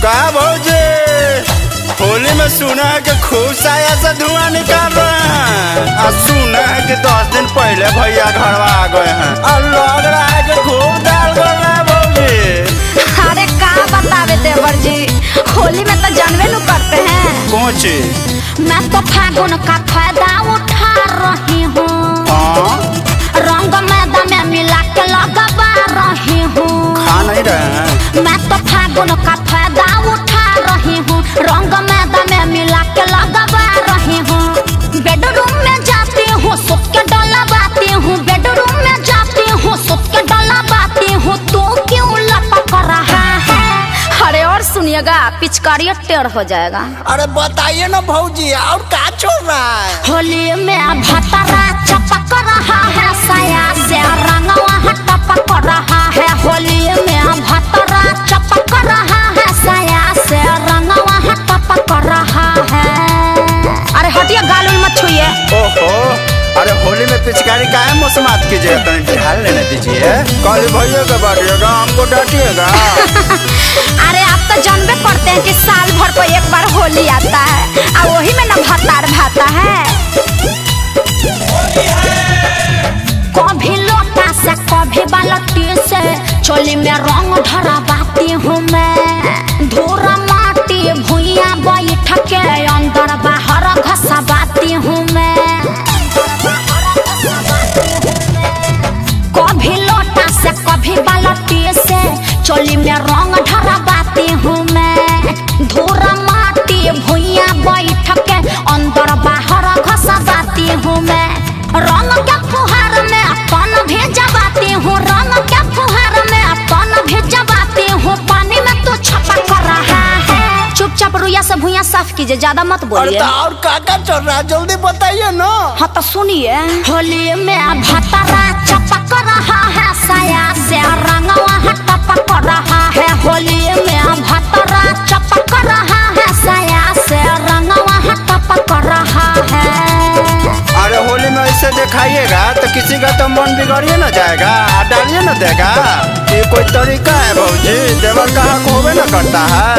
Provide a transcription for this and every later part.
का भौजी होली में सुना है कि खूब साया से धुआं निकाल रहे हैं और सुना है कि 10 दिन पहले भैया घरवा आ गए हैं और लग रहा है कि खूब दाल कर रहा है भौजी। अरे का बतावे देवर जी, होली में तो जानवे न करते हैं। कौन चीज? मैं तो फागुन का फायदा उठा रही हूँ, रंग मैदा में मिला के लगवा रही हूँ। खा नहीं रहे हैं? मैं तो फागुन का फायदा उठा रही हूँ, रंग मैदा में मिला के लगवा रही हूँ। बेडरूम में जाती हूँ सुत के डलवाती हूँ, बेडरूम में जाती हूँ सुत के डलवाती हूँ। तू क्यों लपक रहा है? अरे और सुनिएगा, पिचकारी टेढ़ हो जाएगा। अरे बताइए ना भौजी, और क्या चल रहा है? होली में भतरा चपक रहा है, साया से रंगवा टपक रहा है। होली में भतरा चपक रहा है, साया से रंगवा टपक रहा है। अरे हटिया, गाल मत छुइए। ओहो, अरे होली में पिचकारी का है मौसमात कीजिए, तनी ढाल लेने दीजिए। कल भैया का बांटिएगा, हमको डांटिएगा। अरे आप तो जानबे करते हैं कि साल भर को एक बार होली आता है और वही में ना भतार भाता है। कभी लोटा से कभी बाल्टी से चोली में रंग ढरवाती हूँ मैं। धूरा माटी भुइया बैठ के अंदर बाहर घसवाती हूँ मैं। कभी लोटा से कभी बाल्टी से चोली में रंग ढरवाती हूँ मैं। धूरा माटी भुइया बैठ के अंदर बाहर घसवाती हूँ मैं। रंग के फुहार में अपन भेजवाती हूँ, रंग के फुहार में अपन भेजवाती हूँ। पानी में तू छपक रहा है। चुपचाप रुइया से भुइया साफ कीजिए, ज्यादा मत बोलिए। अरे और क्या चल रहा है, जल्दी बताइए ना। हाँ तो सुनिए, होली में भतरा चपक रहा है, साया से रंगवा टपक रहा है। होली में भतरा चपक रहा है, साया से रंगवा टपक रहा है। अरे होली में ऐसे दिखाइएगा तो किसी का तो मन बिगड़िए न जाएगा, डालिए न देगा। ये कोई तरीका है भौजी? देवर का हक होवे न करता है।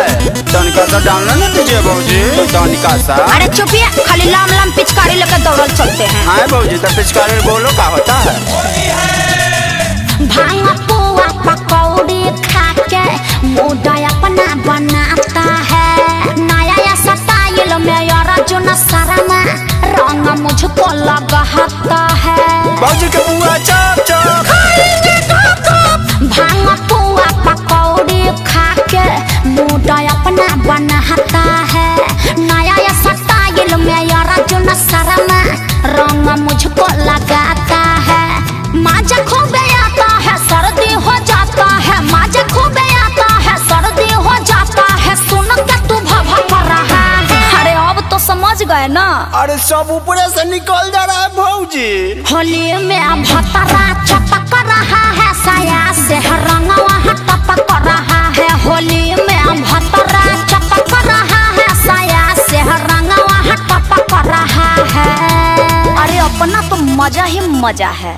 तनिका सा डालने न दीजिए भौजी, तनिका सा। अरे चुपिए, खाली लाम लाम पिचकारी लेकर दौड़ल चलते हैं। हाँ भौजी, तो पिचकारी बोलो का होता है? भांग पुआ पकौड़ी खा के मुंडा अपना बनाता है। नया या स्टाइल में अर्जुन शर्मा रंग मुझको लगाता है। भौजी के बुआ चप चप भांग पुआ पकौड़ी खा के मुंडा अपना बनाता है। नया या स्टाइल में अर्जुन शर्मा रंग मुझको लगाता है। माजा खूबे आता है, सर्दी हो जाता है। माजा खूबे आता है, सर्दी हो जाता है। सुन के तू भभक रहा है। अरे अब तो समझ गए ना। अरे सब ऊपर से निकल जा रहा है भौजी। होली में भतरा चपक रहा है, साया से रंगवा टपक रहा है। होली में भतरा चपक रहा है, साया से रंगवा टपक रहा है। अरे अपना तो मजा ही मजा है।